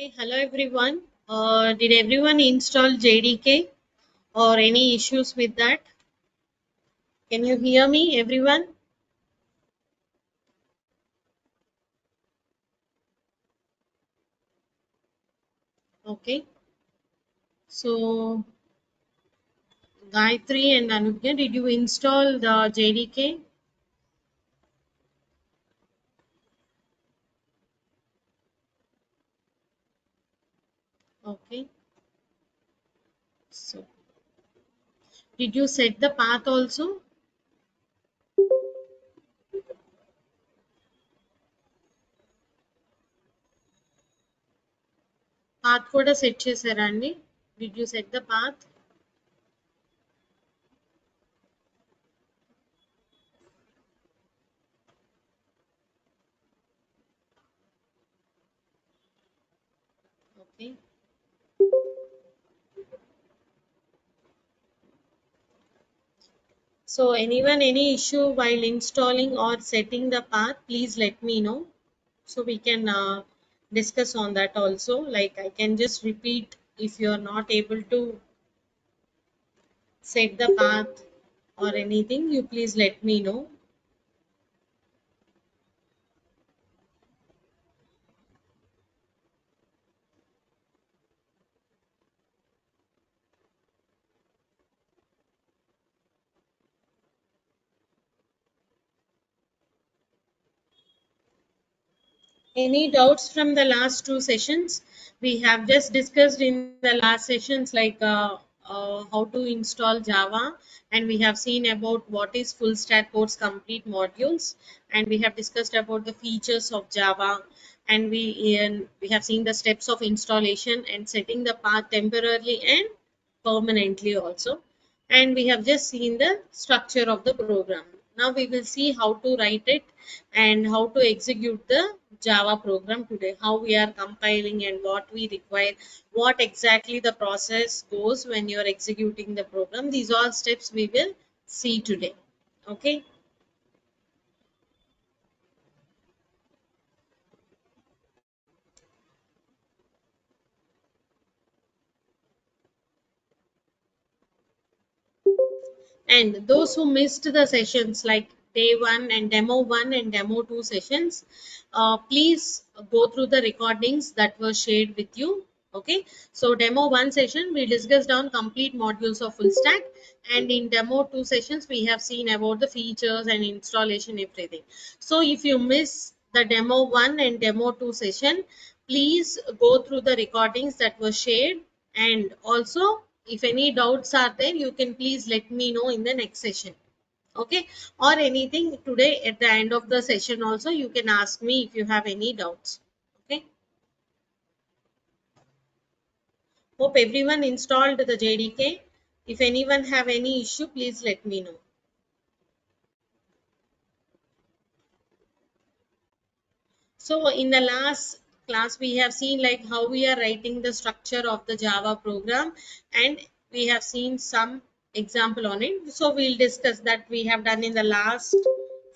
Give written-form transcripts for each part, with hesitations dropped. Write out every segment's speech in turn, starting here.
Okay, hello everyone. Did everyone install JDK or any issues with that? Can you hear me, everyone? Okay, so Gayatri and Anugya, did you install the JDK? Okay, so did you set the path also? Path కూడా set చేశారా అండి? Did you set the path? Okay. So anyone, any issue while installing or setting the path, please let me know. So we can discuss on that also. Like I can just repeat if you are not able to set the path or anything, you please let me know. Any doubts from the last two sessions? We have just discussed in the last sessions like how to install Java, and we have seen about what is full stack course complete modules, and we have discussed about the features of Java, and we have seen the steps of installation and setting the path temporarily and permanently also, and we have just seen the structure of the program. Now we will see how to write it and how to execute the Java program today, how we are compiling and what we require, what exactly the process goes when you are executing the program. These all steps we will see today. Okay. And those who missed the sessions like day one and demo two sessions, please go through the recordings that were shared with you. Okay, so demo one session we discussed on complete modules of full stack, and in demo two sessions we have seen about the features and installation everything. So if you miss the demo one and demo two session, please go through the recordings that were shared, and also if any doubts are there you can please let me know in the next session. Okay, or anything today at the end of the session also you can ask me if you have any doubts. Okay, hope everyone installed the JDK. If anyone have any issue, please let me know. So in the last class, we have seen like how we are writing the structure of the Java program, and we have seen some example on it. So we'll discuss that we have done in the last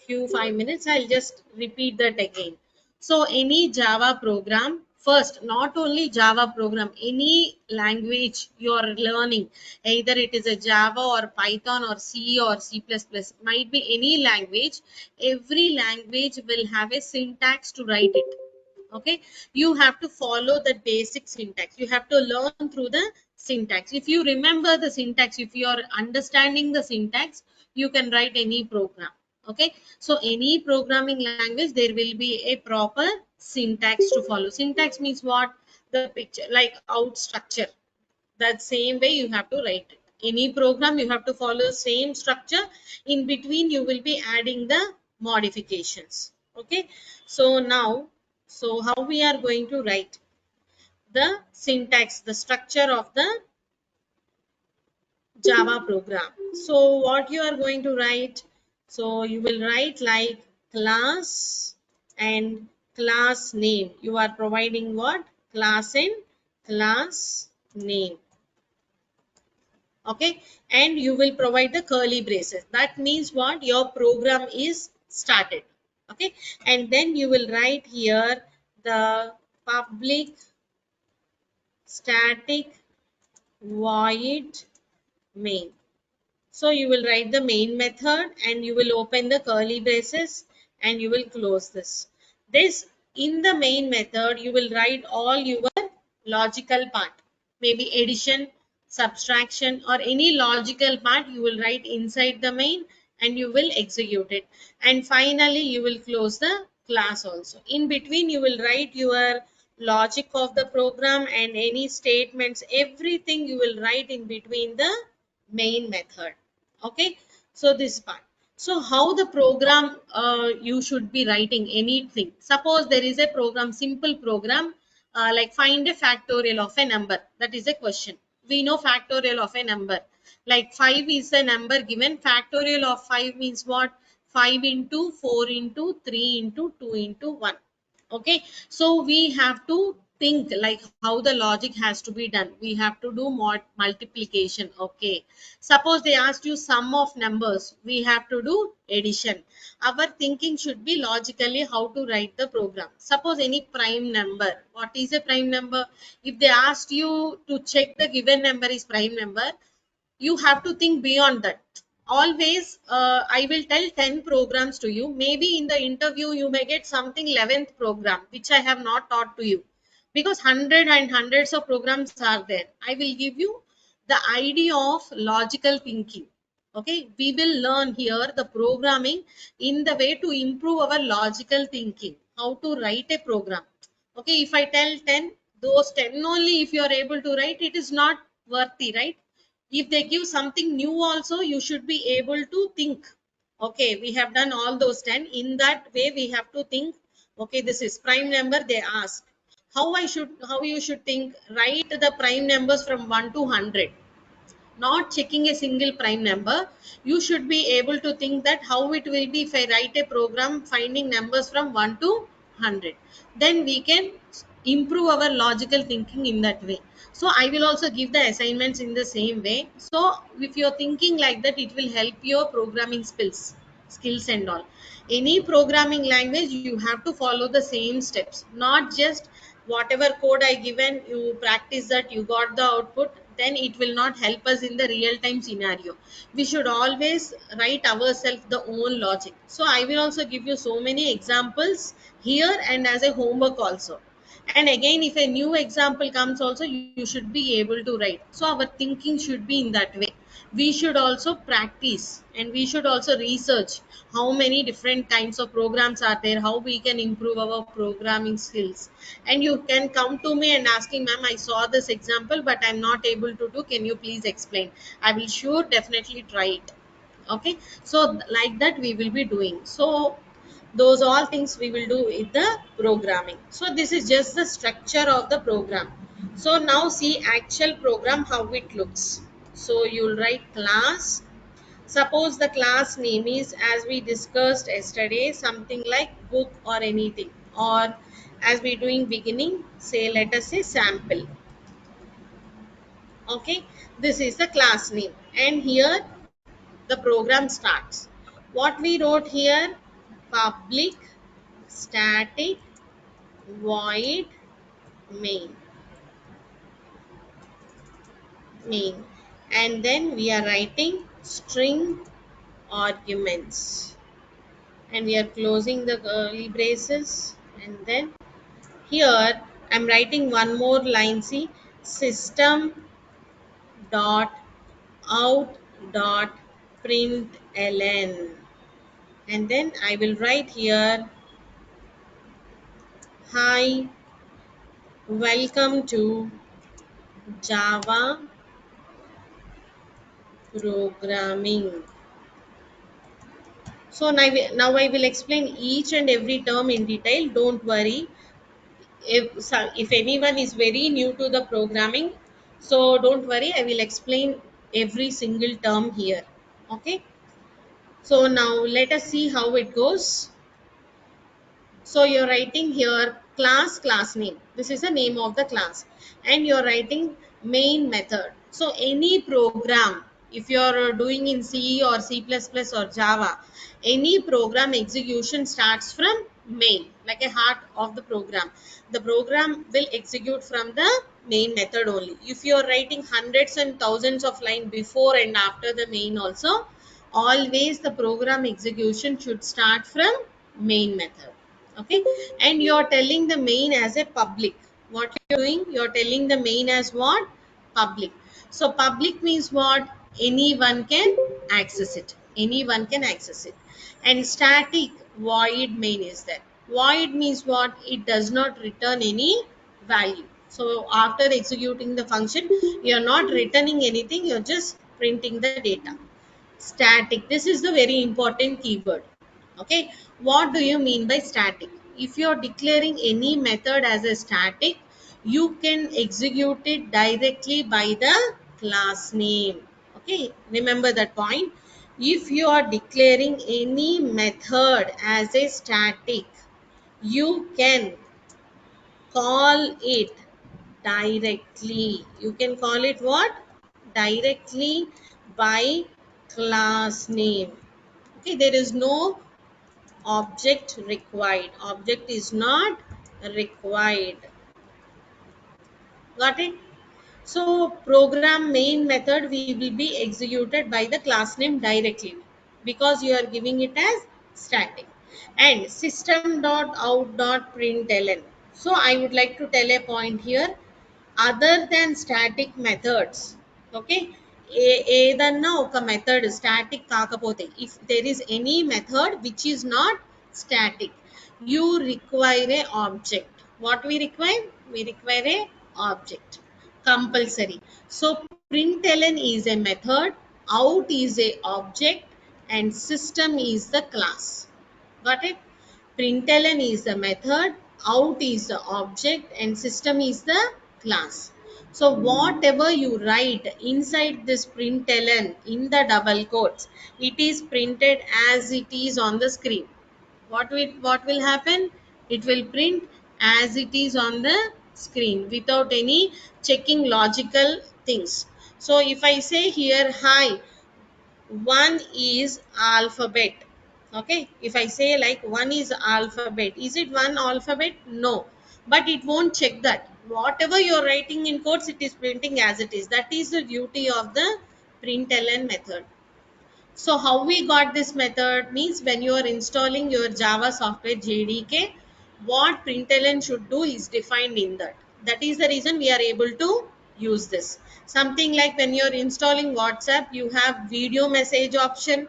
few 5 minutes. I'll just repeat that again. So any Java program, first, not only Java program, any language you are learning, either it is a Java or Python or C or C++, might be any language. Every language will have a syntax to write it. Okay, you have to follow the basic syntax. You have to learn through the syntax. If you remember the syntax, if you are understanding the syntax, you can write any program. Okay, so any programming language there will be a proper syntax to follow. Syntax means what? The picture like out structure, that same way you have to write it. Any program you have to follow same structure. In between you will be adding the modifications. Okay, so now, so how we are going to write the syntax, the structure of the Java program. So what you are going to write? So you will write like class and class name. You are providing what? Class and class name. Okay, and you will provide the curly braces. That means what? Your program is started. Okay, and then you will write here the public static void main. So you will write the main method and you will open the curly braces and you will close this. This in the main method you will write all your logical part. Maybe addition, subtraction or any logical part you will write inside the main and you will execute it. And finally you will close the class also. In between you will write your logic of the program and any statements, everything you will write in between the main method. Okay, so this part. So how the program you should be writing anything. Suppose there is a program, simple program, like find a factorial of a number. That is a question. We know factorial of a number. Like 5 is a number given. Factorial of 5 means what? 5 into 4 into 3 into 2 into 1. Okay, so we have to think like how the logic has to be done. We have to do multiplication. Okay, suppose they asked you sum of numbers, we have to do addition. Our thinking should be logically how to write the program. Suppose any prime number, what is a prime number? If they asked you to check the given number is prime number, you have to think beyond that. Always I will tell 10 programs to you. Maybe in the interview you may get something 11th program which I have not taught to you, because hundreds of programs are there. I will give you the idea of logical thinking. Okay, we will learn here the programming in the way to improve our logical thinking, how to write a program. Okay, if I tell 10, those 10 only if you are able to write, it is not worthy, right? If they give something new also, you should be able to think. Okay, we have done all those 10. In that way we have to think. Okay, this is prime number. They ask how you should think. Write the prime numbers from 1 to 100, not checking a single prime number. You should be able to think that how it will be if I write a program finding numbers from 1 to 100. Then we can improve our logical thinking in that way. So I will also give the assignments in the same way. So if you're thinking like that, it will help your programming skills and all. Any programming language you have to follow the same steps, not just whatever code I given you practice that you got the output, then it will not help us in the real time scenario. We should always write ourselves the own logic. So I will also give you so many examples here and as a homework also. And again, if a new example comes also, you should be able to write. So our thinking should be in that way. We should also practice and we should also research how many different kinds of programs are there, how we can improve our programming skills. And you can come to me and asking, ma'am, I saw this example but I'm not able to do, can you please explain? I will sure definitely try it. Okay, so like that we will be doing. So those all things we will do in the programming. So this is just the structure of the program. So now see actual program how it looks. So you'll write class. Suppose the class name is, as we discussed yesterday, something like book or anything, or as we doing beginning, say let us say sample. Okay, this is the class name and here the program starts. What we wrote here, public static void main, and then we are writing string arguments and we are closing the curly braces, and then here I'm writing one more line. See, system dot out dot println, and then I will write here, hi, welcome to Java programming. So now I will explain each and every term in detail. Don't worry. If anyone is very new to the programming, so don't worry. I will explain every single term here. Okay. So now let us see how it goes. So you're writing here class name. This is the name of the class. And you're writing main method. So any program, if you're doing in C or C++ or Java, any program execution starts from main, like a heart of the program. The program will execute from the main method only. If you are writing hundreds and thousands of lines before and after the main also, always the program execution should start from main method. Okay, and you are telling the main as a public. What you're doing, you're telling the main as what? Public. So public means what? Anyone can access it. Anyone can access it. And static void main is there. Void means what? It does not return any value. So after executing the function, you're not returning anything, you're just printing the data. Static, this is the very important keyword. Okay, what do you mean by static? If you are declaring any method as a static, you can execute it directly by the class name. Okay, remember that point. If you are declaring any method as a static, you can call it directly. You can call it what? Directly by class name. Okay, there is no object required. Object is not required. Got it? So program main method we will be executed by the class name directly because you are giving it as static. And system.out.println. So I would like to tell a point here. Other than static methods, okay, ఏదన్నా ఒక method static కాకపోతే, if there is any method which is not static, you require a object. What we require? We require a object compulsory. So println is a method, out is a object, and system is the class. Got it? Println is the method, out is the object, and system is the class. So whatever you write inside this println in the double quotes, it is printed as it is on the screen. What will happen? It will print as it is on the screen without any checking logical things. So if I say here, hi, one is alphabet. Okay, if I say like one is alphabet, is it one alphabet? No, but it won't check that. Whatever you're writing in quotes, it is printing as it is. That is the duty of the println method. So how we got this method means, when you are installing your Java software JDK, what println should do is defined in that. That is the reason we are able to use this. Something like when you are installing WhatsApp, you have video message option,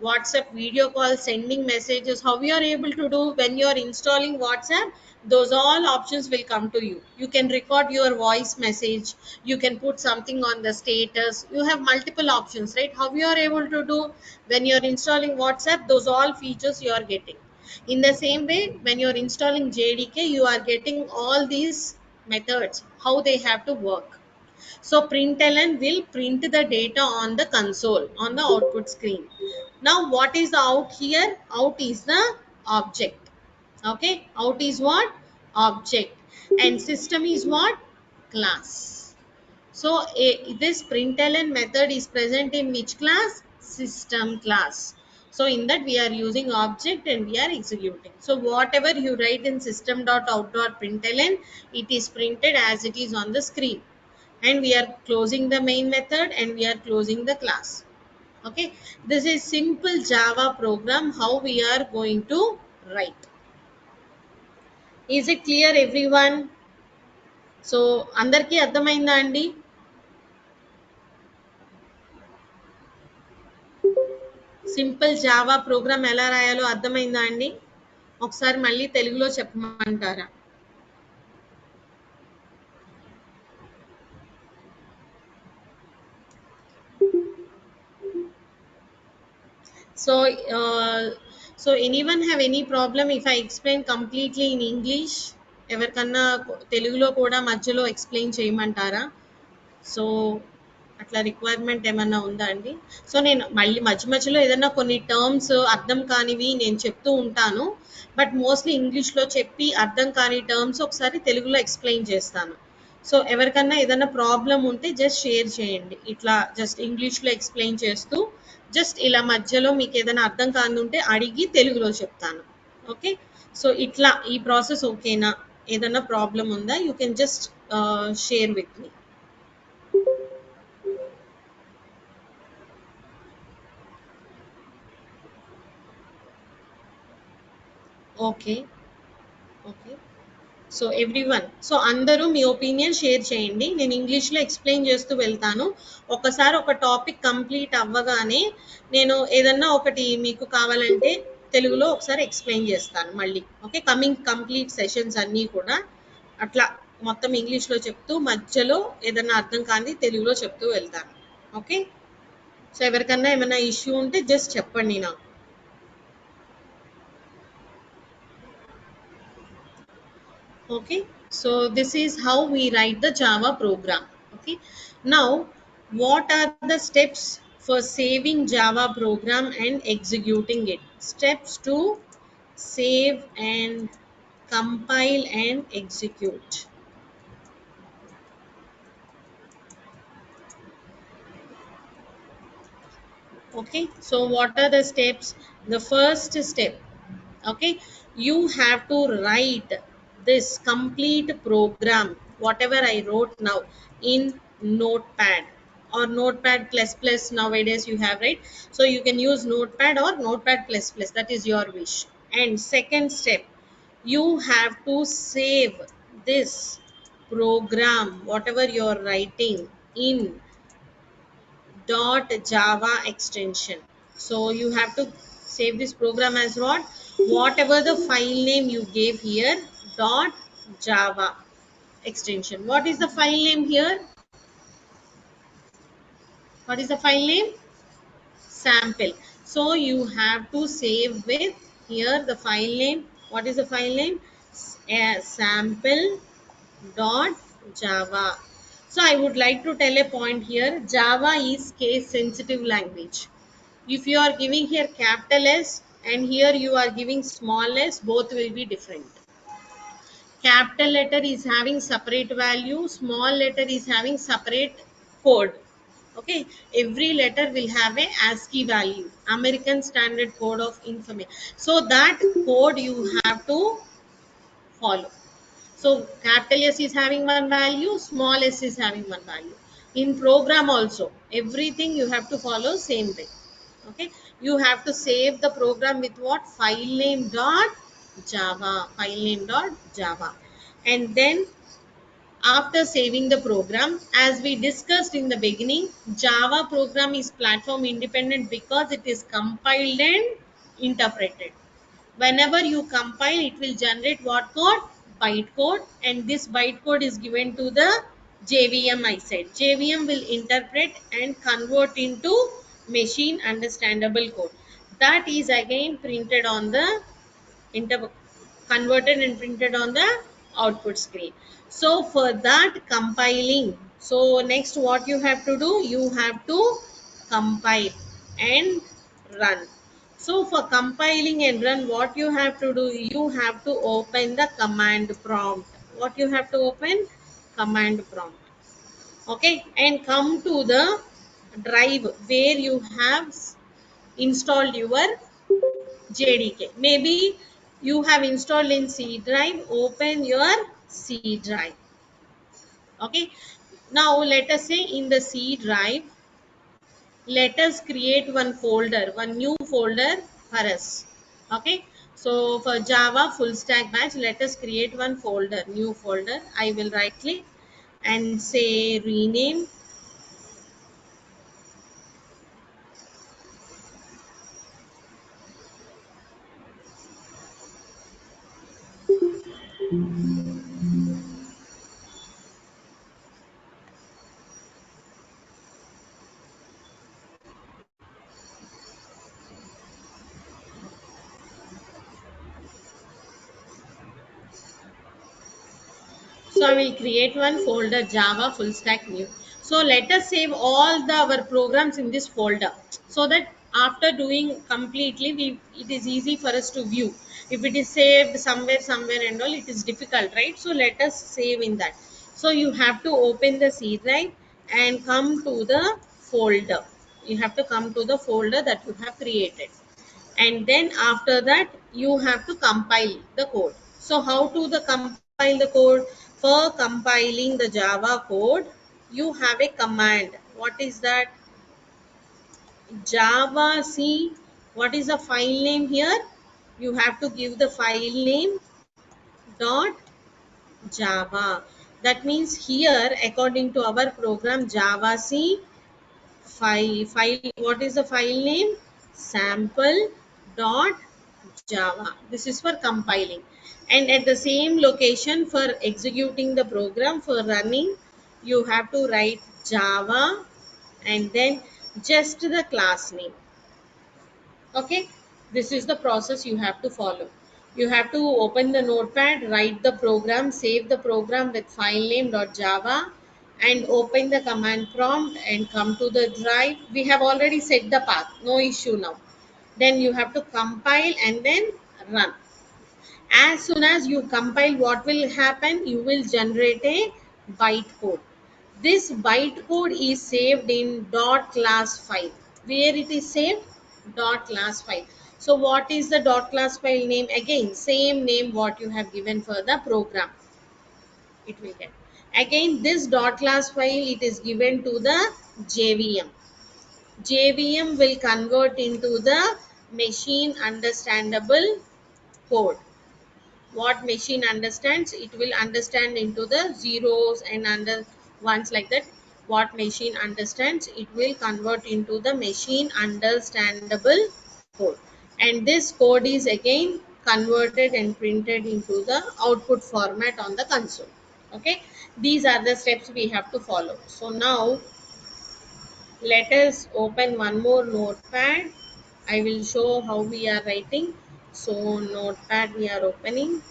WhatsApp video call, sending messages. How we are able to do when you are installing WhatsApp? Those all options will come to you. You can record your voice message. You can put something on the status. You have multiple options, right? How you are able to do when you are installing WhatsApp? Those all features you are getting. In the same way, when you are installing JDK, you are getting all these methods, how they have to work. So println will print the data on the console, on the output screen. Now what is the out here? Out is the object. Okay, out is what? Object. And system is what? Class. So this println method is present in which class? System class. So in that we are using object and we are executing. So whatever you write in system.out.println, it is printed as it is on the screen. And we are closing the main method and we are closing the class. Okay, this is simple Java program how we are going to write. Is it clear everyone? So అందరికీ అర్థమైందా అండి? Simple Java programme ఎలా రాయాలో అర్థమైందా అండి? ఒకసారి మళ్ళీ తెలుగులో చెప్పమంటారా? So so anyone have any problem if I explain completely in English? ఎవరికన్నా తెలుగులో కూడా మధ్యలో ఎక్స్ప్లెయిన్ చేయమంటారా? సో అట్లా రిక్వైర్మెంట్ ఏమన్నా ఉందా అండి? సో నేను మళ్ళీ మధ్యలో ఏదైనా కొన్ని టర్మ్స్ అర్థం కానివి నేను చెప్తూ ఉంటాను. బట్ మోస్ట్లీ ఇంగ్లీష్లో చెప్పి అర్థం కాని టర్మ్స్ ఒకసారి తెలుగులో ఎక్స్ప్లెయిన్ చేస్తాను. సో ఎవరికన్నా ఏదైనా ప్రాబ్లం ఉంటే జస్ట్ షేర్ చేయండి. ఇట్లా జస్ట్ ఇంగ్లీష్లో ఎక్స్ప్లెయిన్ చేస్తూ జస్ట్ ఇలా మధ్యలో మీకు ఏదైనా అర్థం కాని ఉంటే అడిగి తెలుగులో చెప్తాను. ఓకే, సో ఇట్లా ఈ ప్రాసెస్ ఓకేనా? ఏదైనా ప్రాబ్లం ఉందా? You can just share with me. Okay. Okay. So everyone, so అందరూ మీ ఒపీనియన్ షేర్ చేయండి. నేను ఇంగ్లీష్లో ఎక్స్ప్లెయిన్ చేస్తూ వెళ్తాను. ఒకసారి ఒక టాపిక్ కంప్లీట్ అవ్వగానే నేను ఏదన్నా ఒకటి మీకు కావాలంటే తెలుగులో ఒకసారి ఎక్స్ప్లెయిన్ చేస్తాను మళ్ళీ. ఓకే, కమింగ్ కంప్లీట్ సెషన్స్ అన్నీ కూడా అట్లా మొత్తం ఇంగ్లీష్లో చెప్తూ మధ్యలో ఏదన్నా అర్థం కాని తెలుగులో చెప్తూ వెళ్తాను. ఓకే, సో ఎవరికన్నా ఏమైనా ఇష్యూ ఉంటే జస్ట్ చెప్పండి నాకు. Okay, so this is how we write the Java program. Okay, now what are the steps for saving Java program and executing it? Steps to save and compile and execute. Okay, so what are the steps? The first step, okay, you have to write this complete program whatever I wrote now in Notepad or Notepad plus plus. Nowadays you have, right? So you can use Notepad or Notepad plus plus, that is your wish. And second step, you have to save this program whatever you're writing in .java extension. So you have to save this program as what? Whatever the file name you gave here, .java extension. What is the file name here? What is the file name? Sample. So you have to save with here the file name. What is the file name? Sample dot java. So I would like to tell a point here. Java is case sensitive language. If you are giving here capital S and here you are giving small s, both will be different. Capital letter is having separate value, small letter is having separate code. Okay, every letter will have a ASCII value, American Standard Code of Information. So that code you have to follow. So capital S is having one value, small s is having one value. In program also, everything you have to follow same way. Okay, you have to save the program with what? File name dot java, file name dot java. And then after saving the program, as we discussed in the beginning, Java program is platform independent because it is compiled and interpreted. Whenever you compile, it will generate what code? Bytecode, and this bytecode is given to the JVM. I said JVM will interpret and convert into machine understandable code. That is again printed on the converted and printed on the output screen. So for that compiling, so next what you have to do? You have to compile and run. So for compiling and run, what you have to do? You have to open the command prompt. What you have to open? Command prompt. Okay, and come to the drive where you have installed your JDK. Maybe you have installed in C drive, open your C drive. Okay. Now let us say in the C drive, let us create one folder, one new folder for us. Okay. So for Java full stack batch, let us create one folder, new folder. I will right click and say rename. So I will create one folder Java full stack new. So let us save all our programs in this folder so that after doing completely, it is easy for us to view. If it is saved somewhere and all, it is difficult, right? So let us save in that. So you have to open the C drive and come to the folder. You have to come to the folder that you have created, and then after that you have to compile the code. So how to compile the code? For compiling the Java code, you have a command. What is that? Java C. What is the file name here? You have to give the file name dot Java. That means here, according to our program Java C file, what is the file name? Sample dot Java. This is for compiling. And at the same location for executing the program for running, you have to write Java and then just the class name. Okay, this is the process you have to follow. You have to open the notepad, write the program, save the program with file name .java, and open the command prompt and come to the drive. We have already set the path, no issue now. Then you have to compile and then run. As soon as you compile, what will happen? You will generate a bytecode. This bytecode is saved in .class file. Where it is saved? .class file. So what is the .class file name? Again, same name what you have given for the program. It will get. Again, this .class file, it is given to the JVM. JVM will convert into the machine understandable code. What machine understands, it will understand into the zeros and under ones, like that. What machine understands, it will convert into the machine understandable code, and this code is again converted and printed into the output format on the console. Okay, these are the steps we have to follow. So now let us open one more notepad. I will show how we are writing. So notepad we are opening.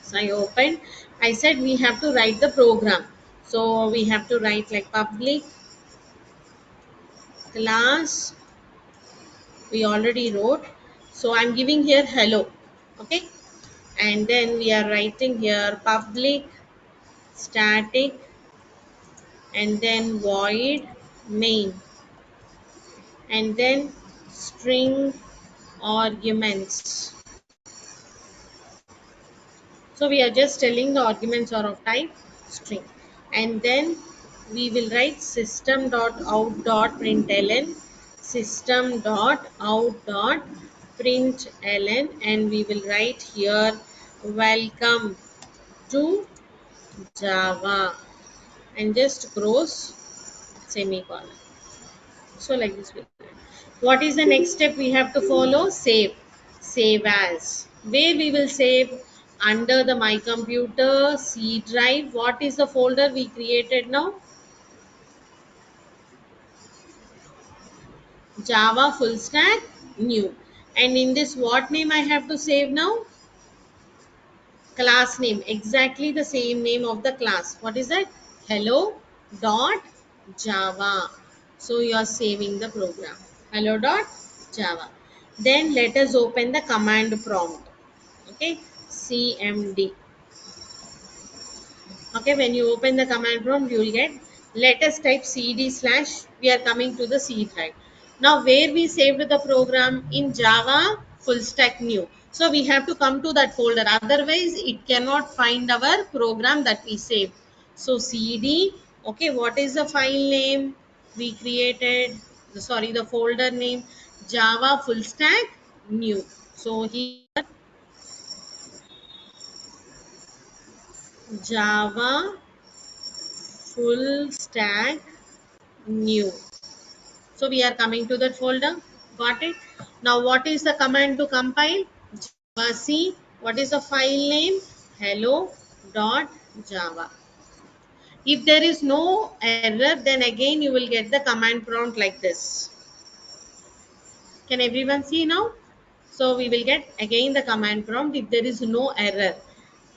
So I opened. I said we have to write the program. So we have to write like public class. We already wrote. So I'm giving here hello. Okay. And then we are writing here public static and then void main and then string arguments. So we are just telling the arguments are of type string, and then we will write system.out.println, system.out.println, and we will write here welcome to Java and just close semicolon. So like this will. What is the next step we have to follow? Save. Save as. Where we will save? Under the My Computer C drive. What is the folder we created now? Java full stack new. And in this, what name I have to save now? Class name. Exactly the same name of the class. What is that? Hello dot Java. So you are saving the program. Hello dot Java. Then let us open the command prompt. Okay, CMD. Okay, when you open the command prompt, you will get, let us type cd slash, we are coming to the C drive. Now where we saved the program? In Java full stack new. So we have to come to that folder, otherwise it cannot find our program that we saved. So cd, okay, what is the file name we created? Sorry, the folder name Java full stack new. So here Java full stack new. So we are coming to that folder. Got it? Now what is the command to compile? Java C. What is the file name? Hello dot Java. If there is no error, then again you will get the command prompt like this. Can everyone see now? So we will get again the command prompt if there is no error.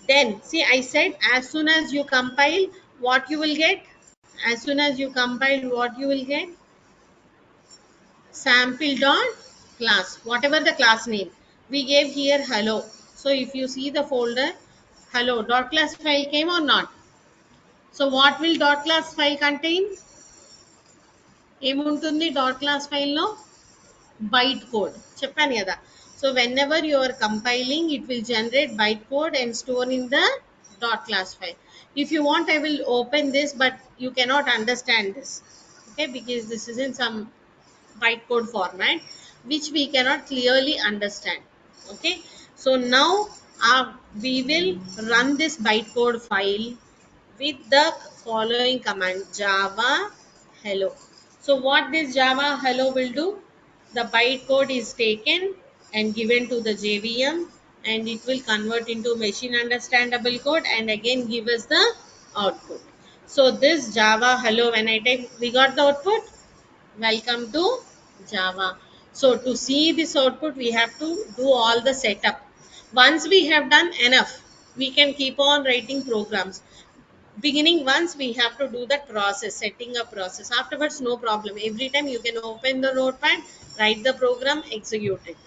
Then see, I said as soon as you compile, what you will get? As soon as you compile, what you will get? Sample dot class, whatever the class name we gave here, hello. So if you see the folder, hello dot class file came or not? So what will dot class file contain? ఏముంటుంది dot class file లో? Byte code. చెప్పాను కదా. So whenever you are compiling, it will generate byte code and store in the dot class file. If you want, I will open this, but you cannot understand this, okay, because this is in some bytecode format which we cannot clearly understand. Okay, so now we will run this bytecode file with the following command: java hello. So what this java hello will do, the bytecode is taken and given to the JVM, and it will convert into machine understandable code and again give us the output. So this java hello, when I type, we got the output, welcome to Java. So to see this output, we have to do all the setup. Once we have done enough, we can keep on writing programs. Beginning, once we have to do that process, setting a process. Afterwards, no problem. Every time you can open the notepad, write the program, execute it.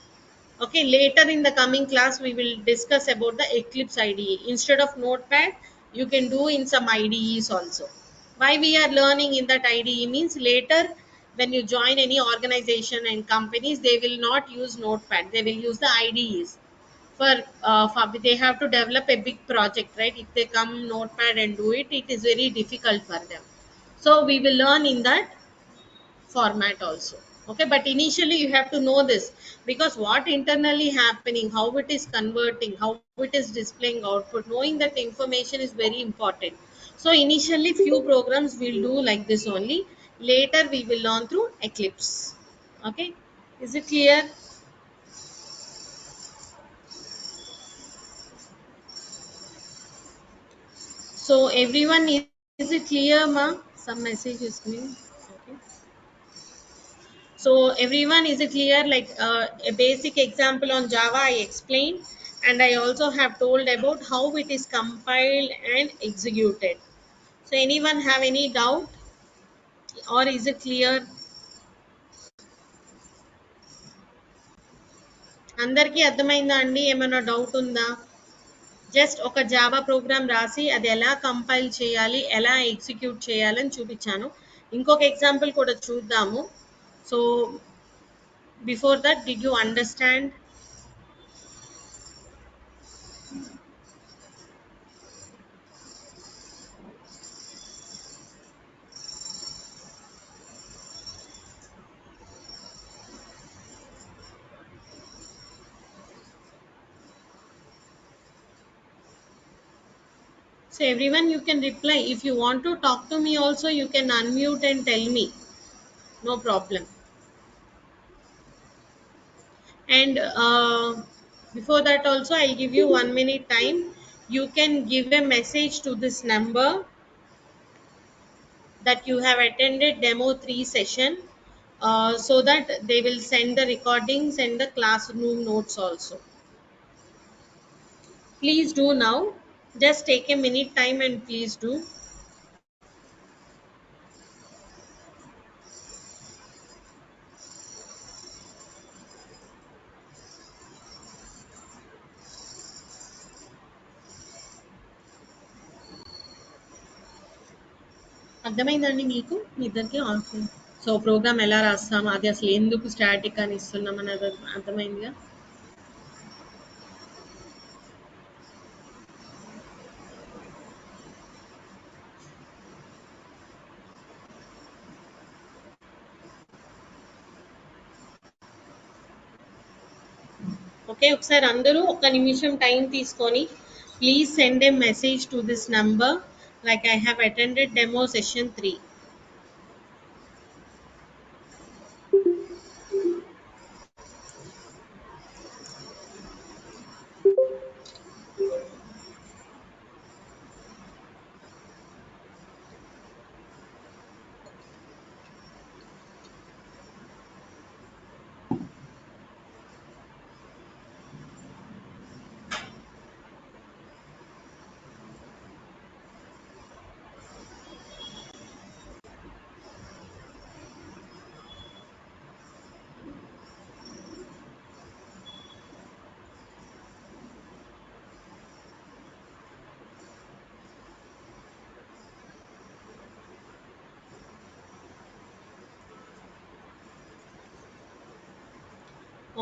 Okay, later in the coming class, we will discuss about the Eclipse IDE. Instead of Notepad, you can do in some IDEs also. Why we are learning in that IDE means later when you join any organization and companies, they will not use Notepad. They will use the IDEs. For they have to develop a big project, right? If they come Notepad and do it, it is very difficult for them. So we will learn in that format also. Okay, but initially you have to know this, because what internally happening, how it is converting, how it is displaying output, knowing that information is very important. So initially few programs will do like this only, later we will learn through Eclipse. Okay, is it clear? So everyone, is it clear, ma? Some message is coming. Okay. So everyone, is it clear? Like a basic example on Java I explained, and I also have told about how it is compiled and executed. So anyone have any doubt, or is it clear? అందరికీ అర్థమైందా అండి? ఏమైనా doubt ఉందా? Just ఒక Java programme రాసి అది ఎలా compile చేయాలి, ఎలా ఎగ్జిక్యూట్ చేయాలని చూపించాను. ఇంకొక ఎగ్జాంపుల్ కూడా చూద్దాము. So before that, did you understand? So everyone, you can reply. If you want to talk to me also, you can unmute and tell me. No problem. And before that also, I'll give you 1 minute time. You can give a message to this number that you have attended demo 3 session, so that they will send the recordings and the classroom notes also. Please do now. Just take a minute time and please do. అర్థమైందండి మీకు మీ ఇద్దరికి? So programme ఎలా రాస్తాం, అది అసలు ఎందుకు static అని ఇస్తున్నాం అనేది అర్థమైందిగా. ఓకే, ఒకసారి అందరూ ఒక నిమిషం టైం తీసుకొని please send A message to this number like I have attended demo session 3.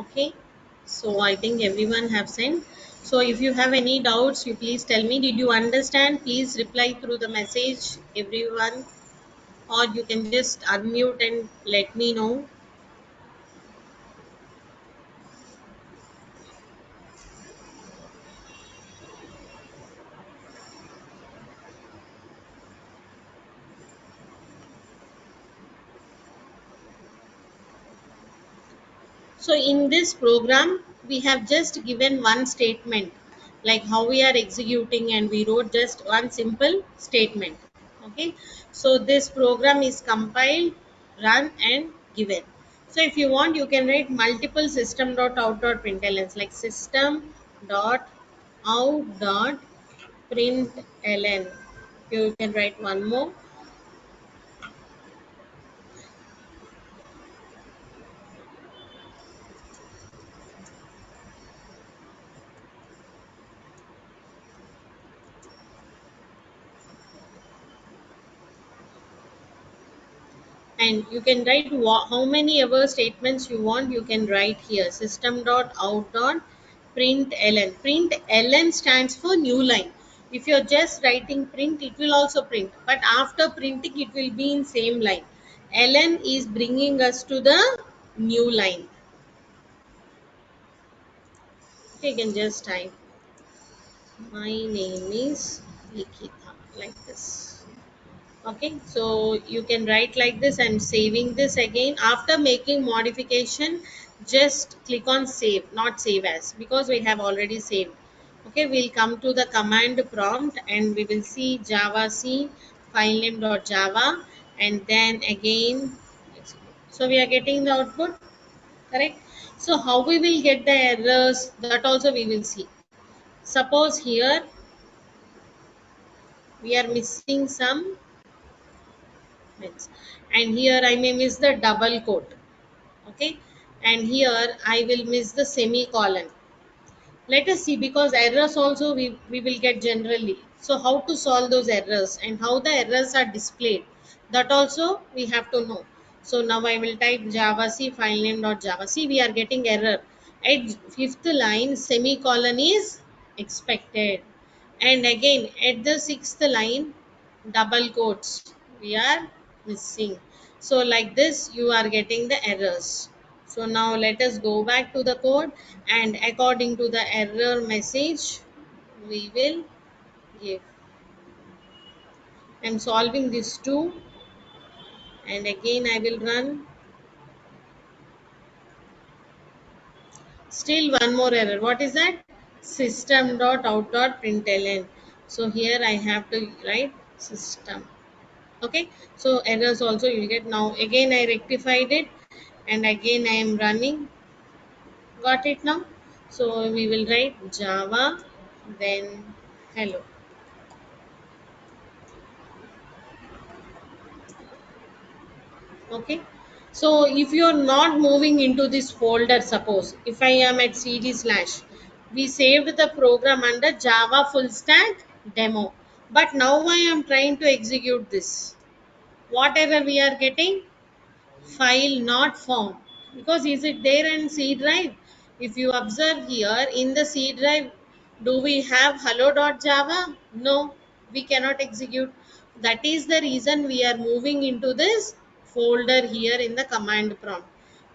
Okay, so I think everyone have sent. So if you have any doubts, you please tell me. Did you understand? Please reply through the message, everyone, or you can just unmute and let me know. So in this program, we have just given one statement, like how we are executing, and we wrote just one simple statement. Okay. So this program is compiled, run, and given. So if you want, you can write multiple system.out.println, like system.out.println. You can write one more. And you can write how many ever statements you want. You can write here system.out.println. Println stands for new line. If you're just writing print, it will also print, but after printing it will be in same line. Ln is bringing us to the new line. Okay, you can just type my name is Likita, like this. Okay, so you can write like this. I'm saving this again. After making modification, just click on save, not save as, because we have already saved. Okay, we'll come to the command prompt and we will see java c filename.java, and then again, so we are getting the output, correct? So how we will get the errors, that also we will see. Suppose here we are missing some bits, and here I may miss the double quote. Okay, and here I will miss the semicolon. Let us see, because errors also we will get generally. So how to solve those errors and how the errors are displayed, that also we have to know. So now I will type java c filename.java. See, we are getting error at fifth line, semicolon is expected, and again at the sixth line, double quotes we are missing. So like this you are getting the errors. So now let us go back to the code, and according to the error message we will give. I'm solving this two, and again I will run. Still one more error. What is that? System.out.println. So here I have to write system. Okay, so errors also you will get. Now again I rectified it, and again I am running. Got it now? So we will write java, then hello. Okay, so if you are not moving into this folder, suppose if I am at cd slash, we saved the program under java full stack demo, but now I am trying to execute this. What error we are getting? File not found. Because is it there in C drive? If you observe here in the C drive, do we have hello.java? No, we cannot execute. That is the reason we are moving into this folder here in the command prompt.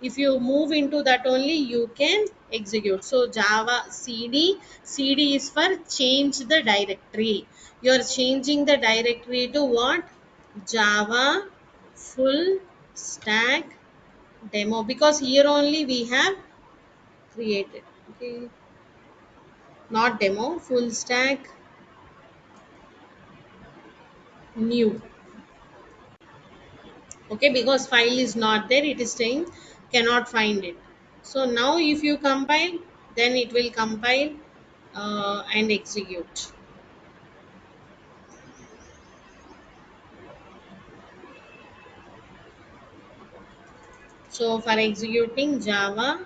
If you move into that only, you can execute. So java cd is for change the directory. You are changing the directory to what? Java full stack demo, because here only we have created. Okay, not demo, full stack new. Okay, because file is not there, it is saying cannot find it. So now if you compile, then it will compile and execute. So for executing java,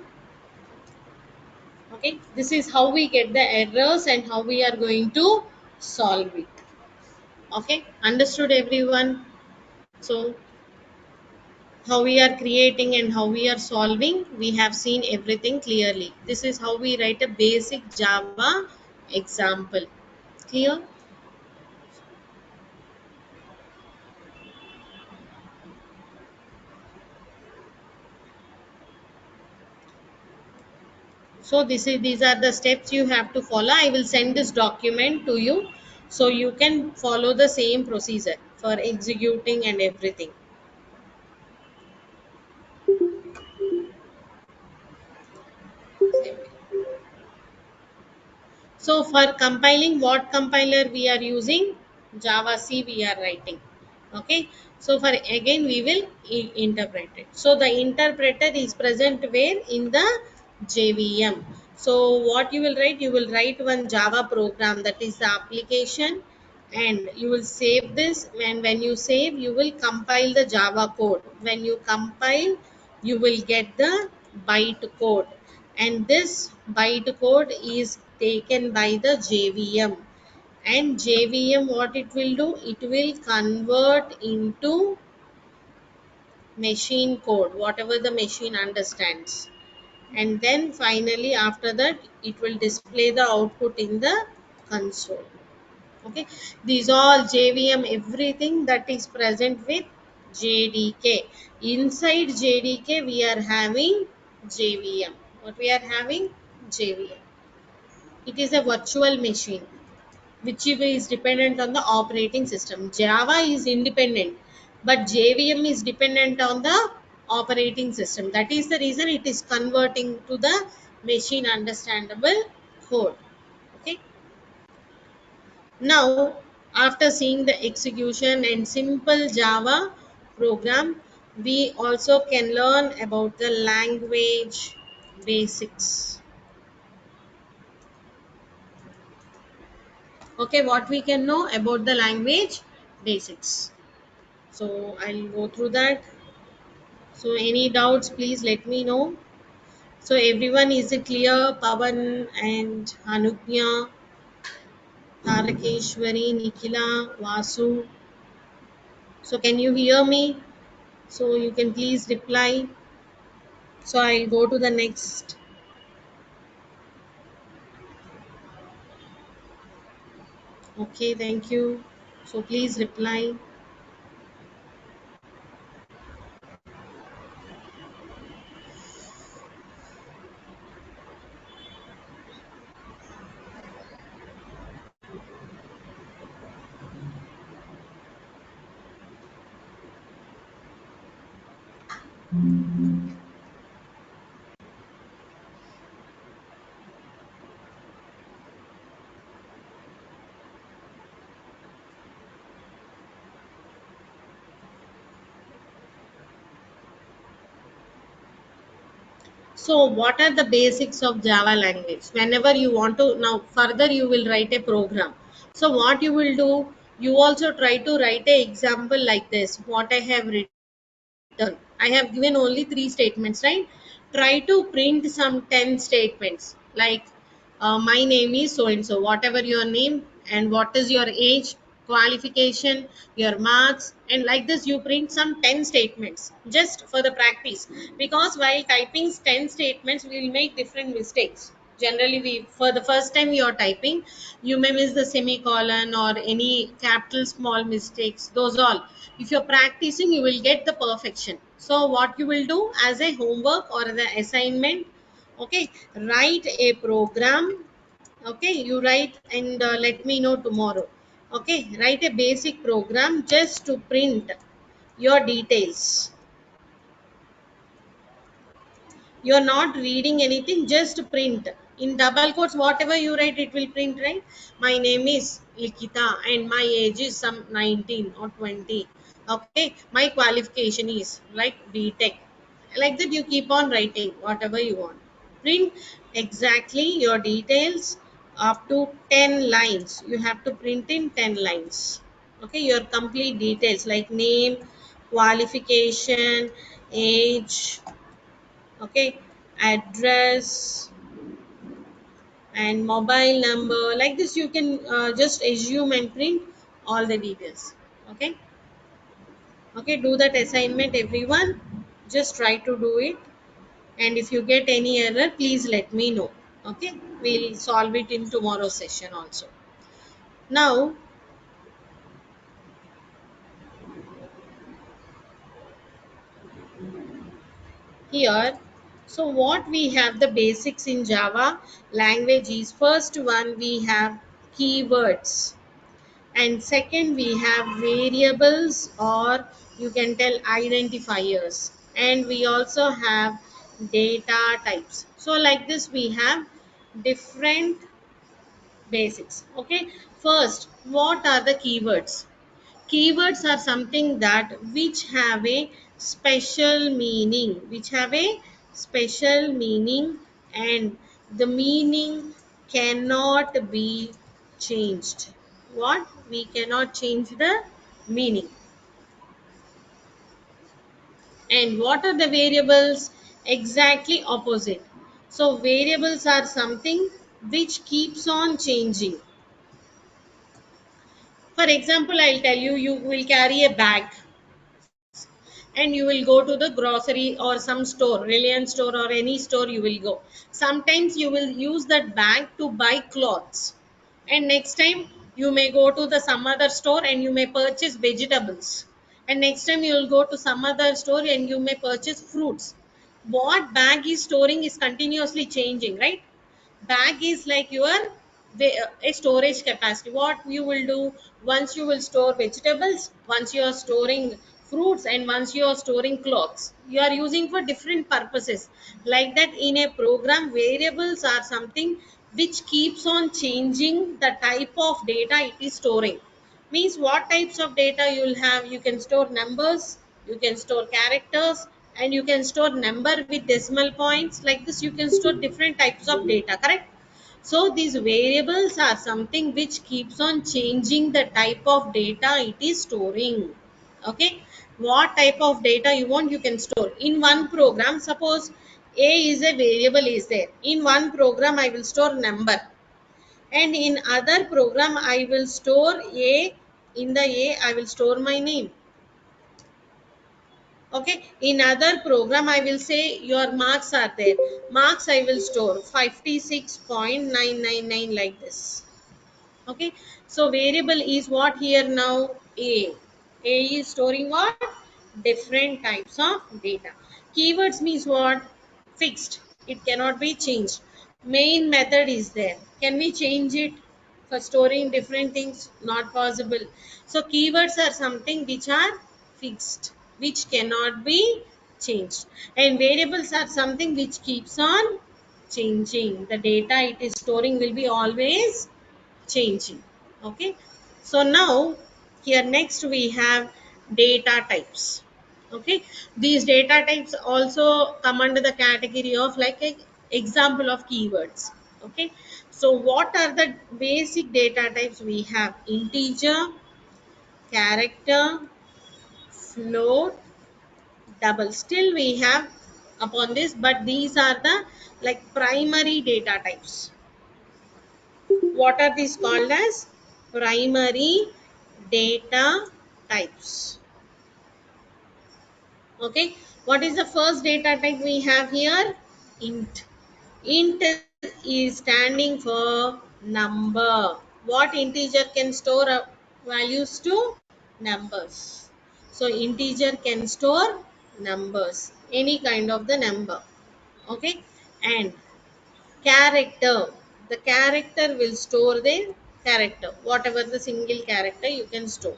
okay, this is how we get the errors and how we are going to solve it. Okay, understood everyone? So how we are creating and how we are solving, we have seen everything clearly. This is how we write a basic Java example. Clear? So these are the steps you have to follow. I will send this document to you so you can follow the same procedure for executing and everything. So for compiling, what compiler we are using? Java C we are writing. Okay. So for again we will interpret it. So the interpreter is present where in the JVM. So what you will write? You will write one Java program, that is the application, and you will save this, and when you save you will compile the Java code. When you compile you will get the byte code, and this byte code is taken by the JVM, and JVM what it will do, it will convert into machine code whatever the machine understands, and then finally after that it will display the output in the console. Okay, these all JVM, everything that is present with JDK. Inside JDK we are having JVM. What we are having? JVM. It is a virtual machine which is dependent on the operating system. Java is independent, but JVM is dependent on the operating system. That is the reason it is converting to the machine understandable code. Okay. Now, after seeing the execution and simple Java program, we also can learn about the language basics. Okay, what we can know about the language basics. So, I'll go through that. So, any doubts, please let me know. So, everyone is it clear? Pavan and Anugnya, Tarakeshwari, Nikila, Vasu. So, can you hear me? So you can please reply. So I'll go to the next. Okay, thank you. So please reply. So what are the basics of Java language? Whenever you want to now further you will write a program. So what you will do, you also try to write a example like this. What I have written. I have given only three statements, right? Try to print some 10 statements like my name is so and so, whatever your name and what is your age, qualification, your marks, and like this you print some 10 statements just for the practice, because while typing 10 statements we will make different mistakes. Generally we, for the first time you are typing, you may miss the semicolon or any capital small mistakes, those all. If you're practicing you will get the perfection. So what you will do as a homework or the assignment, okay, write a program. Okay, you write and let me know tomorrow. Okay, write a basic program just to print your details. You're not reading anything, just print in double quotes whatever you write, it will print, right? My name is Likita and my age is some 19 or 20. Okay, my qualification is like BTech. Like that you keep on writing whatever you want. Print exactly your details up to 10 lines. You have to print in 10 lines. Okay, your complete details like name, qualification, age, okay, address and mobile number. Like this you can just assume and print all the details. Okay, Okay, do that assignment everyone. Just try to do it. And if you get any error, please let me know. Okay, we'll solve it in tomorrow's session also. Now, here, so what we have the basics in Java language is first one we have keywords, and second we have variables, or you can tell identifiers, and we also have data types. So like this we have different basics. Okay, first, what are the keywords? Keywords are something that which have a special meaning, and the meaning cannot be changed. What? We cannot change the meaning. And what are the variables? Exactly opposite. So variables are something which keeps on changing. For example, I'll tell you, you will carry a bag and you will go to the grocery or some store, Reliance store or any store you will go. Sometimes you will use that bag to buy clothes, and next time you may go to the some other store and you may purchase vegetables, and next time you will go to some other store and you may purchase fruits. What bag is storing is continuously changing, right? Bag is like your a storage capacity. What you will do, once you will store vegetables, once you are storing fruits, and once you are storing clothes, you are using for different purposes. Like that, in a program, variables are something which keeps on changing the type of data it is storing. Means what types of data you will have? You can store numbers, you can store characters, and you can store number with decimal points. Like this, you can store different types of data, correct? So these variables are something which keeps on changing the type of data it is storing. Okay, what type of data you want, you can store in one program. Suppose a is a variable is there, in one program I will store number, and in other program I will store a, in the a I will store my name. Okay, in other program I will say your marks are there, marks I will store 56.999 like this. Okay, so variable is what here now? A is storing what? Different types of data. Keywords means what? Fixed, it cannot be changed. Main method is there, can we change it for storing different things? Not possible. So keywords are something which are fixed, which cannot be changed, and variables are something which keeps on changing. The data it is storing will be always changing. Okay, so now here next we have data types. Okay, these data types also come under the category of like a example of keywords. Okay, so what are the basic data types? We have integer, character, float, double. Still we have upon this, but these are the like primary data types. What are these called as? Primary data types. Okay, what is the first data type we have here? Int. Int is standing for number. What integer can store values to? Numbers. So integer can store numbers, any kind of the number. Okay, and character, the character will store the character, whatever the single character you can store.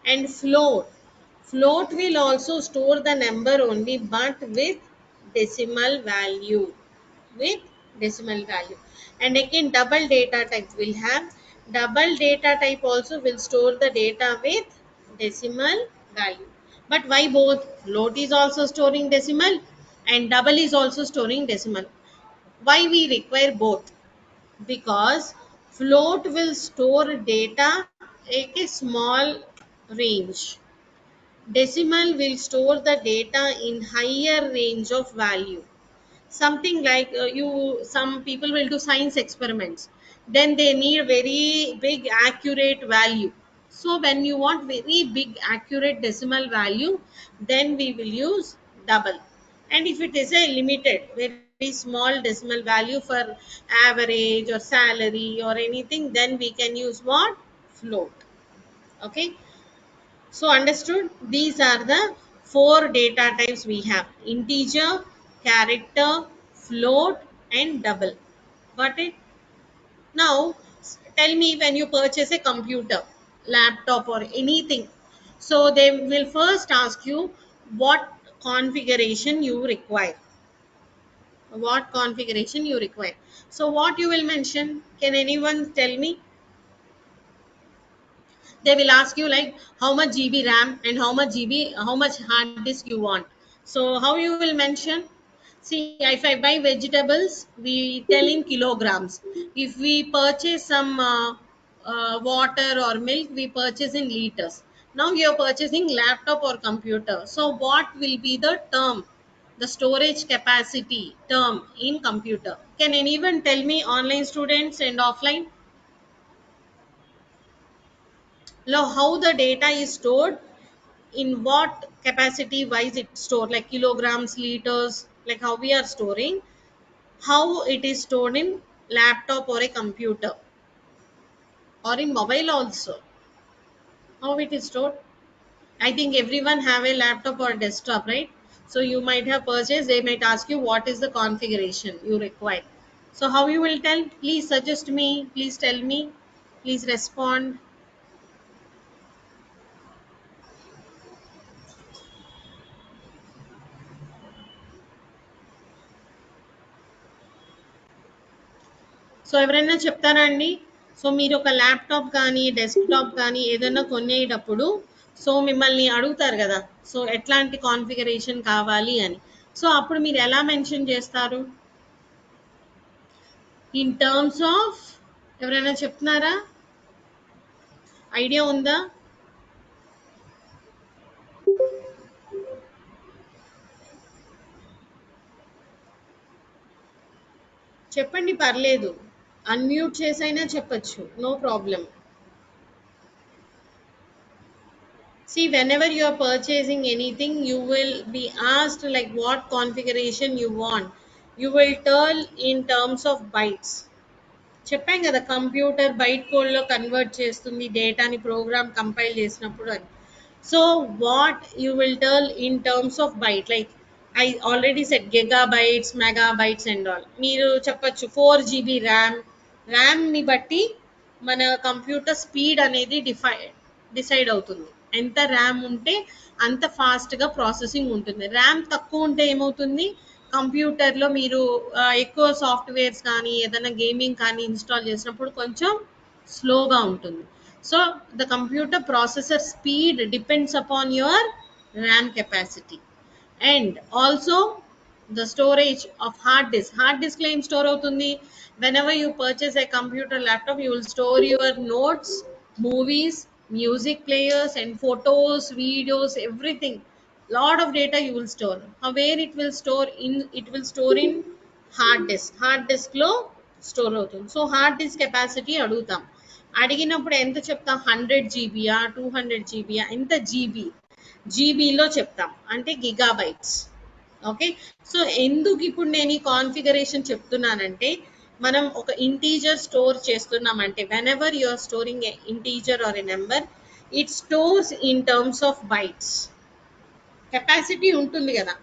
And float, float will also store the number only, but with decimal value, with decimal value. And again double data type will have, double data type also will store the data with decimal value. But why both? Float is also storing decimal and double is also storing decimal. Why we require both? Because float will store data at a small range, decimal will store the data in higher range of value. Something like you, some people will do science experiments, then they need very big accurate value. So when you want very big accurate decimal value, then we will use double. And if it is a limited, very small decimal value for average or salary or anything, then we can use what? Float. Okay. So understood? These are the four data types we have: integer, character, float, and double. Got it? Now, tell me, when you purchase a computer, laptop, or anything, so they will first ask you what configuration you require. What configuration you require. So, what you will mention? Can anyone tell me? They will ask you like how much GB RAM and how much hard disk you want. So, how you will mention? See, if I buy vegetables, we tell in kilograms. If we purchase some water or milk, we purchase in liters. Now you are purchasing laptop or computer. So what will be the term, the storage capacity term in computer? Can anyone tell me, online students and offline? Now, how the data is stored, in what capacity wise it stored, like kilograms, liters, like how we are storing, how it is stored in laptop or a computer or in mobile also, how it is stored. I think everyone have a laptop or desktop, right? So you might have purchased, they might ask you what is the configuration you require. So how you will tell? Please suggest me, please tell me, please respond. So ఎవరైనా చెప్తారా అండి? So మీరు ఒక laptop కానీ desktop కానీ ఏదైనా కొనేటప్పుడు so మిమ్మల్ని అడుగుతారు కదా, సో ఎట్లాంటి కాన్ఫిగరేషన్ కావాలి అని. సో అప్పుడు మీరు ఎలా మెన్షన్ చేస్తారు? ఇన్ టర్మ్స్ ఆఫ్, ఎవరైనా చెప్తున్నారా? ఐడియా ఉందా? చెప్పండి, పర్లేదు. అన్మ్యూట్ చేసైనా చెప్పచ్చు, no problem. See, whenever you are purchasing anything, you will be asked like what configuration you want. You will tell in terms of bytes. చెప్పాం కదా, కంప్యూటర్ బైట్ కోడ్లో కన్వర్ట్ చేస్తుంది డేటాని ప్రోగ్రామ్ కంపైల్ చేసినప్పుడు అని. So what you will turn in terms of byte, like I already set gigabytes, megabytes and all. మీరు చెప్పచ్చు 4 GB RAM. ర్యామ్ని బట్టి మన కంప్యూటర్ స్పీడ్ అనేది డిసైడ్ అవుతుంది. ఎంత ర్యామ్ ఉంటే అంత ఫాస్ట్గా ప్రాసెసింగ్ ఉంటుంది. ర్యామ్ తక్కువ ఉంటే ఏమవుతుంది, కంప్యూటర్లో మీరు ఎక్కువ సాఫ్ట్వేర్స్ కానీ ఏదైనా గేమింగ్ కానీ ఇన్స్టాల్ చేసినప్పుడు కొంచెం స్లోగా ఉంటుంది. So the computer processor speed depends upon your RAM capacity. And also the storage of hard డిస్క్లో ఏం స్టోర్ అవుతుంది? Whenever you purchase A computer laptop, you will store your notes, movies, music players and photos, videos, everything. Lot of data you will store. Where it will store in? It will store in hard disk లో store అవుతుంది. So hard disk capacity అడుగుతాం. అడిగినప్పుడు ఎంత చెప్తాం? 100 GB, 200 GB, ఎంత జీబీలో చెప్తాం, అంటే gigabytes. Okay. So ఎందుకు ఇప్పుడు నేను ఈ కాన్ఫిగరేషన్ చెప్తున్నానంటే, మనం ఒక ఇంటీజర్ స్టోర్ చేస్తున్నామంటే, whenever you are storing a integer or a number, it stores in terms of bytes. Capacity ఉంటుంది కదా,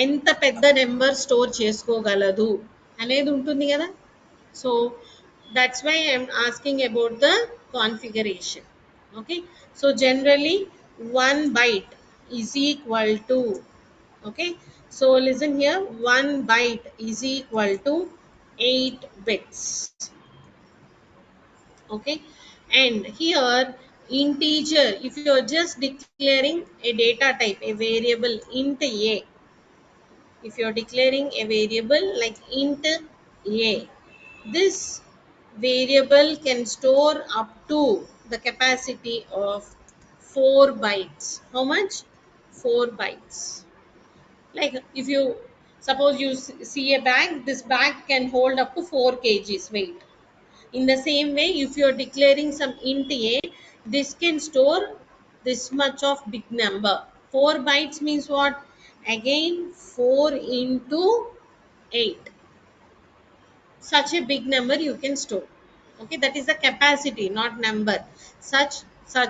ఎంత పెద్ద నెంబర్ స్టోర్ చేసుకోగలదు అనేది ఉంటుంది కదా. So that's why I'm asking about the configuration. Okay. So generally 1 byte is equal to, okay, so listen here, 1 byte is equal to 8 bits. Okay. And here integer, if you are just declaring a data type, a variable int a, if you are declaring a variable like int a, this variable can store up to the capacity of 4 bytes. How much? 4 bytes. Like if you suppose you see a bag, this bag can hold up to 4 kgs weight. In the same way, if you are declaring some int a, This can store this much of big number. 4 bytes means what? Again 4 into 8. Such a big number you can store. Okay, that is the capacity, not number. Such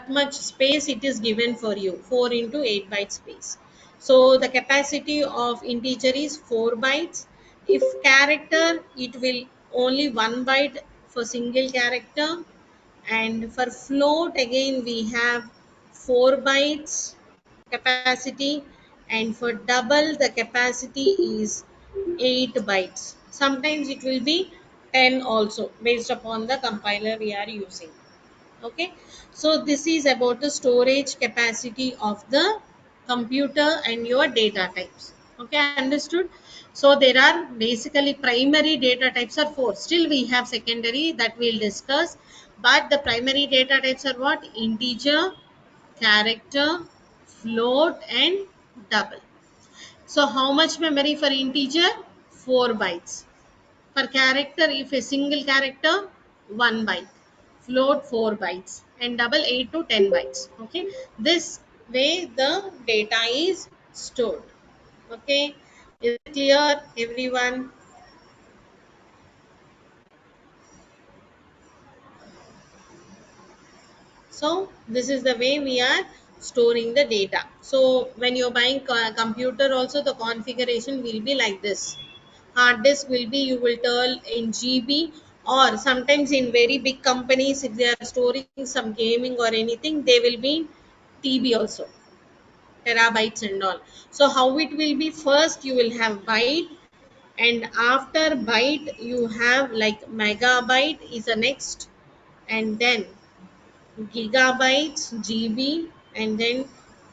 much space it is given for you, 4 into 8 byte space. So the capacity of integer is 4 bytes. If character, it will only 1 byte for single character. And for float, again we have 4 bytes capacity, and for double the capacity is 8 bytes. Sometimes it will be 10 also, based upon the compiler we are using. Okay, so this is about the storage capacity of the computer and your data types. Okay, understood. So there are basically primary data types are 4. Still we have secondary that we'll discuss, but the primary data types are what? Integer, character, float, and double. So how much memory for integer? 4 bytes. For character, if a single character, 1 byte. Float 4 bytes. And double 8 to 10 bytes. Okay. This way the data is stored. Okay. Is it clear, everyone? So this is the way we are storing the data. So when you're buying a computer also, the configuration will be like this. Hard disk will be, you will tell in GB, or sometimes in very big companies, if they are storing some gaming or anything, they will be TB also, terabytes and all. So how it will be? First you will have byte, and after byte you have like megabyte is the next, and then gigabytes, GB, and then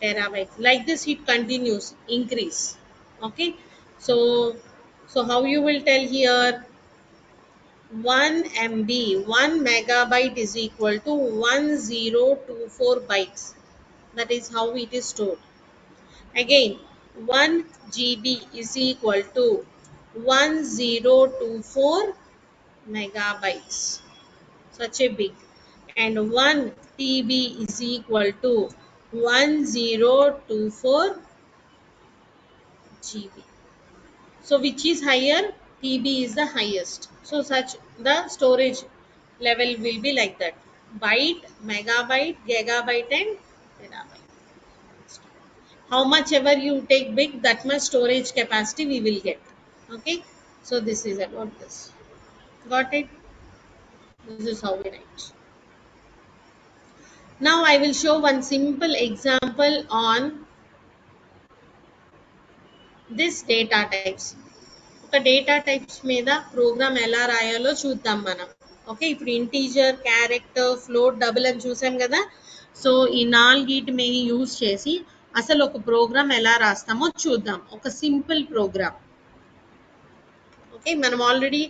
terabytes. Like this, it continues increase. Okay, so how you will tell here? 1 MB, 1 megabyte is equal to 1024 bytes. That is how it is stored. Again, 1 GB is equal to 1024 megabytes. Such a big. And 1 TB is equal to 1024 GB. So which is higher? TB is the highest. So such the storage level will be like that. Byte, megabyte, gigabyte, and terabyte. How much ever you take big, that much storage capacity we will get. Okay. So this is about this. Got it? This is how we write. Now I will show one simple example on this data types. ఒక data types మీద programme ఎలా రాయాలో చూద్దాం మనం. Okay, ఇప్పుడు integer, character, float, double అని చూసాం కదా. సో ఈ నాలుగిటి మీద యూజ్ చేసి అసలు ఒక ప్రోగ్రామ్ ఎలా రాస్తామో చూద్దాం. ఒక సింపుల్ ప్రోగ్రామ్. ఓకే, మనం ఆల్రెడీ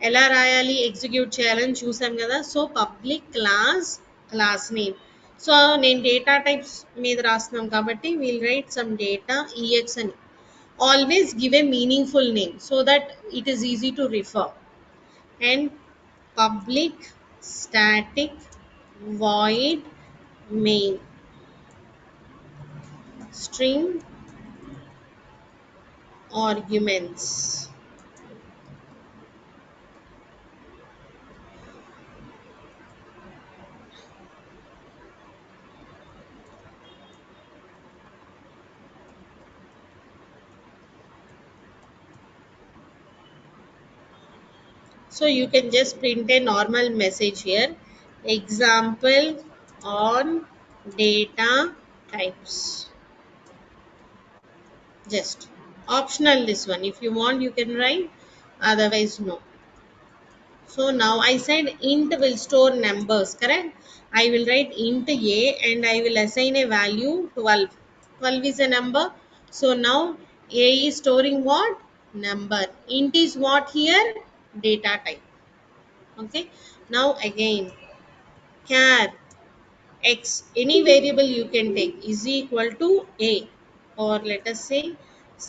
ఎలా రాయాలి, ఎగ్జిక్యూట్ చేయాలని చూసాం కదా. So public class name. So నేను డేటా టైప్స్ మీద రాస్తున్నాం కాబట్టి will write some data EX అని. Always give a meaningful name so that it is easy to refer. And public static void main string arguments. So you can just print a normal message here. Example on data types. Just optional this one. If you want, you can write. Otherwise, no. So now I said int will store numbers, correct? I will write int a and I will assign a value 12. 12 is a number. So now a is storing what? Number. Int is what here? Data type. Okay. Now again, char x, any variable you can take, is equal to a, or let us say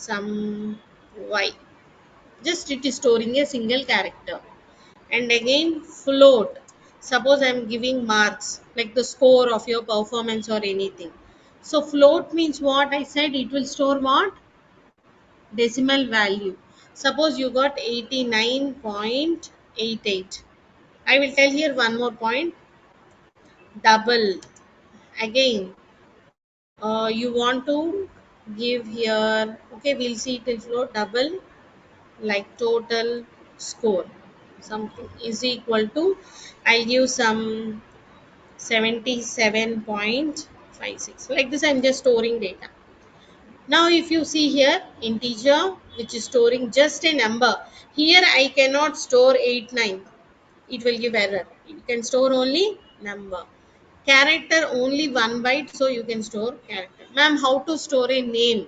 some y. Just it is storing a single character. And again float. suppose I'm giving marks like the score of your performance or anything. So float means what I said, it will store what? Decimal value. Suppose you got 89.88. I will tell here one more point. Double. Again, you want to give here, okay, we'll see it will float double, like total score something is equal to, I'll give some 77.56, like this I'm just storing data. Now if you see here integer which is storing just a number, here I cannot store 89, it will give error. You can store only number. Character only one byte, so you can store character. Ma'am, how to store a name?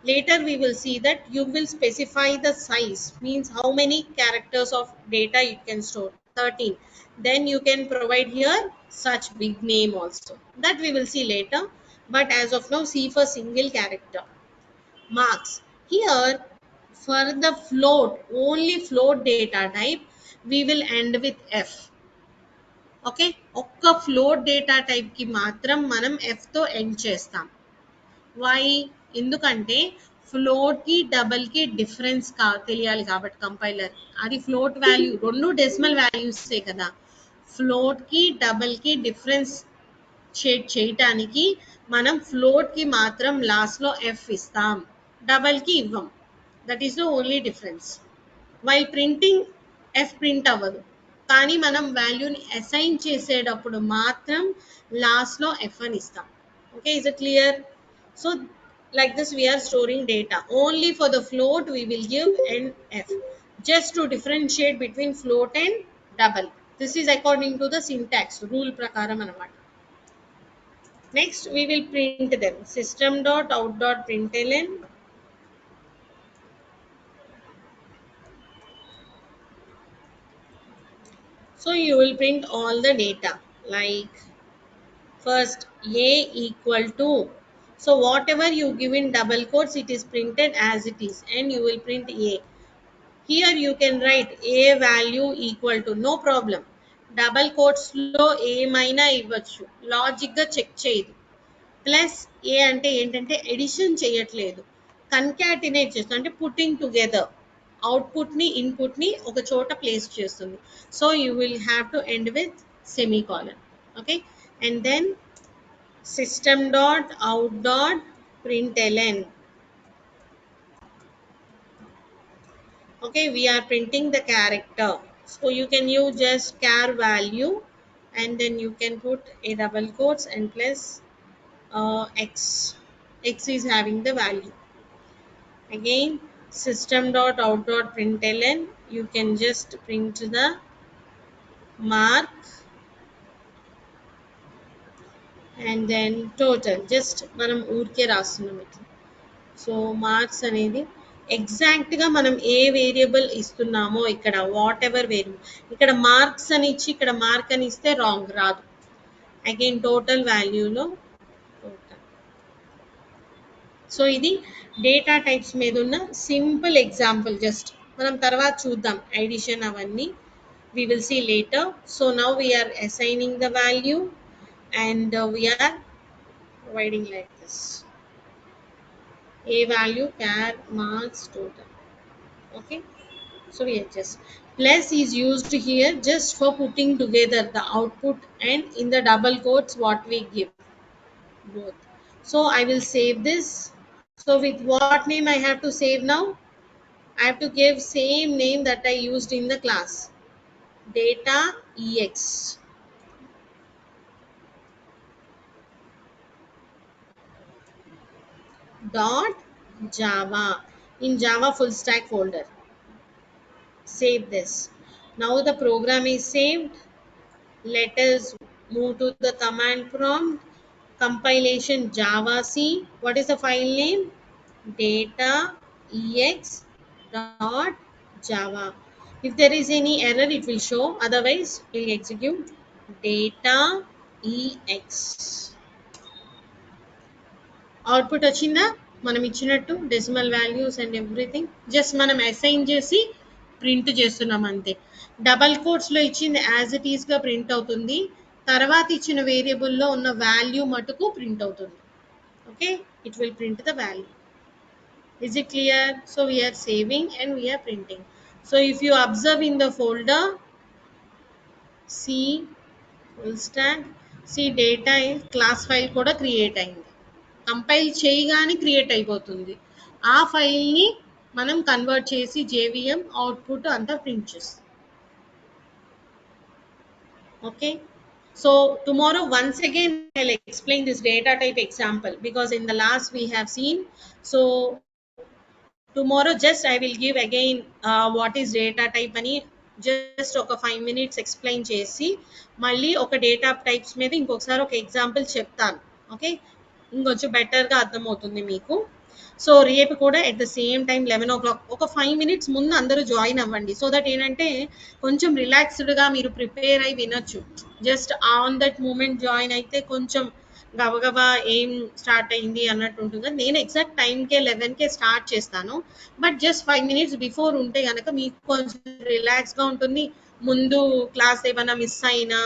Later we will see that you will specify the size, means how many characters of data you can store, 13. Then you can provide here such big name also, that we will see later. But as of now, see for single character. Marks. Here for the float, only float data type, we will end with F. Okay, ఒక్క float data టైప్కి మాత్రం మనం ఎఫ్తో end చేస్తాం. Why? ఎందుకంటే ఫ్లోట్కి డబల్కి difference తెలియాలి కాబట్టి compiler, అది float value రెండు decimal వాల్యూసే కదా, ఫ్లోట్కి డబల్కి డిఫరెన్స్ షేడ్ చేయటానికి మనం ఫ్లోట్కి మాత్రం లాస్ట్లో ఎఫ్ ఇస్తాం, డబల్కి ఇవ్వం. That is the only difference. While printing F print అవ్వదు, కానీ మనం వాల్యూని అసైన్ చేసేటప్పుడు మాత్రం లాస్ట్లో ఎఫ్ అని ఇస్తాం. Okay, is it clear? So like this we are storing data. Only for the float we will give an f, just to differentiate between float and double. This is according to the syntax rule prakaram anamata. Next we will print them. System dot out dot println. So you will print all the data, like first a equal to, so whatever you give in double quotes it is printed as it is, and you will print a. Here you can write a value equal to, no problem, double quotes లో ఏమైనా ఇవ్వచ్చు, logic గా check చేయదు. Plus ఏ అంటే ఏంటంటే edition చేయట్లేదు, concatenate చేస్తుంది, అంటే పుట్టింగ్ టుగెదర్, అవుట్పుట్ ని ఇన్పుట్ ని ఒక చోట ప్లేస్ చేస్తుంది. So you will have to end with semicolon. Okay, and then system dot out dot println. Okay, we are printing the character, so you can use just char value, and then you can put a double quotes and plus x. X is having the value. Again, system dot out dot println, you can just print the mark, and then total, just మనం ఊరికే రాస్తున్నాం ఇట్లా. So marks అనేది ఎగ్జాక్ట్గా మనం ఏ variable ఇస్తున్నామో ఇక్కడ, whatever variable, ఇక్కడ మార్క్స్ అని ఇచ్చి ఇక్కడ మార్క్ అని ఇస్తే రాంగ్ రాదు. అగైన్ టోటల్ వాల్యూలో టోటల్. సో ఇది డేటా టైప్స్ మీద ఉన్న సింపుల్ ఎగ్జాంపుల్, జస్ట్ మనం తర్వాత చూద్దాం ఎడిషన్ అవన్నీ, we will see later. So now we are assigning the value, and we are providing like this, a value char marks total. Okay, so we adjust. Plus is used here just for putting together the output and in the double quotes what we give both. So I will save this. So with what name I have to save now? I have to give same name that I used in the class, data ex. Dot java, in java full stack folder. Save this. Now the program is saved. Let us move to the command prompt. Compilation java c. What is the file name? Data ex dot java. If there is any error it will show, otherwise we'll execute data ex. Output వచ్చిందా? మనం ఇచ్చినట్టు decimal values and everything, just మనం assign చేసి print చేస్తున్నాం అంతే. Double కోట్స్లో ఇచ్చింది as it ఈస్గా print అవుతుంది. తర్వాత ఇచ్చిన వేరియబుల్లో ఉన్న వాల్యూ మటుకు ప్రింట్ అవుతుంది. Okay, it will print the value. Is it clear? So we are saving and we are printing. So if you observe in the folder, see full stack, see data is class file కూడా create అయింది. Compile చేయగానే create అయిపోతుంది. ఆ ఫైల్ని మనం convert చేసి JVM output అంతా print చేస్తాం. Okay, so tomorrow once again I'll explain this data type example because in the last we have seen. So tomorrow just I will give again what is data type అని just ఒక 5 minutes explain చేసి మళ్ళీ ఒక data types మీద ఇంకొకసారి ఒక example చెప్తాను. Okay, ఇంకొంచెం బెటర్గా అర్థమవుతుంది మీకు. సో రేపు కూడా at the same time 11 o'clock ఒక 5 minutes ముందు అందరూ జాయిన్ అవ్వండి. సో దట్ ఏంటంటే కొంచెం రిలాక్స్డ్గా మీరు ప్రిపేర్ అయి వినొచ్చు. Just on that moment join అయితే కొంచెం గబగబా ఏం స్టార్ట్ అయింది అన్నట్టు ఉంటుంది. నేను ఎగ్జాక్ట్ టైంకే 11కే స్టార్ట్ చేస్తాను. బట్ జస్ట్ 5 minutes బిఫోర్ ఉంటే కనుక మీకు కొంచెం రిలాక్స్గా ఉంటుంది. ముందు క్లాస్ ఏమైనా మిస్ అయినా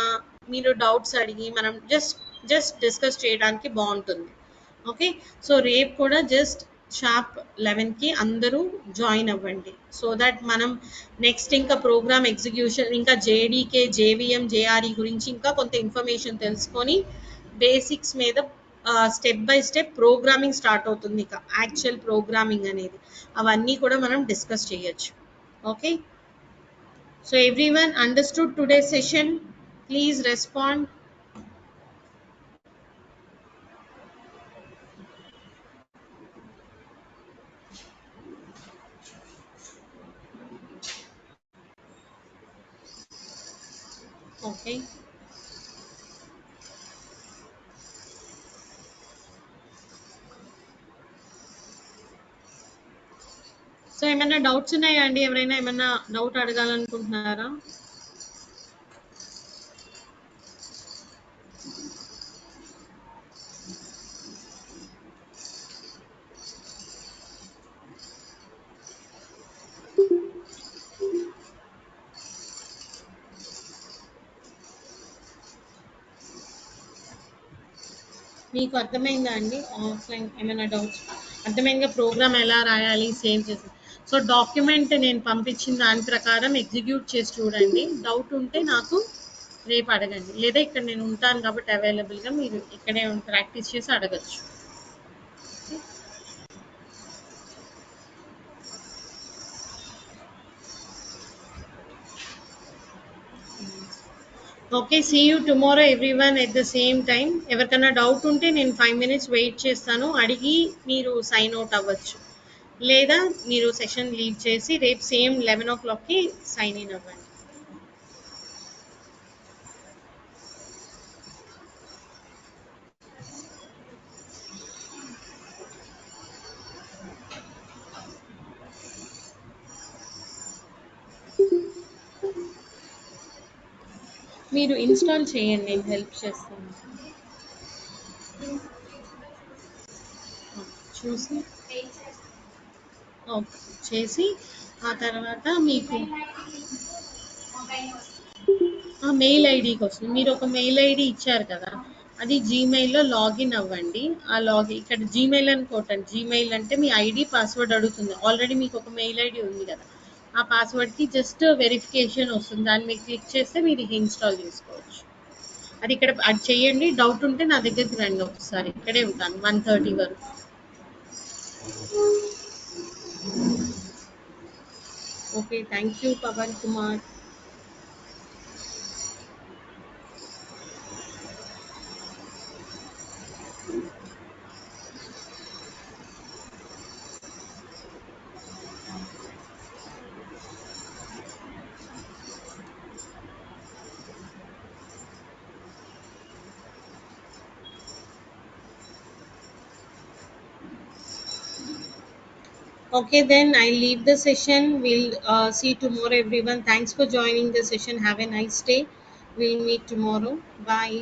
మీరు డౌట్స్ అడిగి మనం జస్ట్ డిస్కస్ చేయడానికి బాగుంటుంది. ఓకే, సో రేపు కూడా జస్ట్ షార్ప్ 11కి అందరూ జాయిన్ అవ్వండి. సో దట్ మనం నెక్స్ట్ ఇంకా ప్రోగ్రామ్ ఎగ్జిక్యూషన్ ఇంకా జేడీకే జేవిఎం జేఆర్ఈ గురించి ఇంకా కొంత ఇన్ఫర్మేషన్ తెలుసుకొని బేసిక్స్ మీద step by step programming start అవుతుంది. ఇక యాక్చువల్ ప్రోగ్రామింగ్ అనేది అవన్నీ కూడా మనం డిస్కస్ చేయొచ్చు. Okay, so everyone understood today session? Please respond. Okay, so ఏమైనా డౌట్స్ ఉన్నాయా అండి? ఎవరైనా ఏమైనా డౌట్ అడగాలనుకుంటున్నారా? మీకు అర్థమైందా అండి? ఆఫ్లైన్ ఏమైనా డౌట్స్ అర్థమైందిగా? ప్రోగ్రామ్ ఎలా రాయాలి, సేవ్ చేసి. సో డాక్యుమెంట్ నేను పంపించిన దాని ప్రకారం ఎగ్జిక్యూట్ చేసి చూడండి. డౌట్ ఉంటే నాకు రేపు అడగండి, లేదా ఇక్కడ నేను ఉంటాను కాబట్టి అవైలబుల్గా మీరు ఇక్కడే ప్రాక్టీస్ చేసి అడగచ్చు. Okay, see you tomorrow everyone at the same time. ఎవరికైనా డౌట్ ఉంటే నేను 5 minutes వెయిట్ చేస్తాను, అడిగి మీరు సైన్ అవుట్ అవ్వచ్చు, లేదా మీరు సెషన్ లీవ్ చేసి రేపు సేమ్ 11 o'clockకి సైన్ ఇన్ అవ్వండి. మీరు ఇన్స్టాల్ చేయండి, నేను హెల్ప్ చేస్తాను. చూసి ఓకే చేసి ఆ తర్వాత మీకు మెయిల్ ఐడికి వస్తుంది. మీరు ఒక మెయిల్ ఐడి ఇచ్చారు కదా, అది జీమెయిల్లో లాగిన్ అవ్వండి. ఆ ఇక్కడ జీమెయిల్ అని కొట్టండి. జీమెయిల్ అంటే మీ ఐడి పాస్వర్డ్ అడుగుతుంది. ఆల్రెడీ మీకు ఒక మెయిల్ ఐడి ఉంది కదా, ఆ పాస్వర్డ్కి జస్ట్ వెరిఫికేషన్ వస్తుంది. దాన్ని మీరు క్లిక్ చేస్తే మీరు ఇన్స్టాల్ చేసుకోవచ్చు. అది ఇక్కడ అది చేయండి. డౌట్ ఉంటే నా దగ్గరికి రండి ఒకసారి, ఇక్కడే ఉంటాను 1:30 వరకు. Okay, thank you Pavan Kumar. Okay, then I'll leave the session. We'll see tomorrow, everyone. Thanks for joining the session. Have a nice day. We'll meet tomorrow. Bye.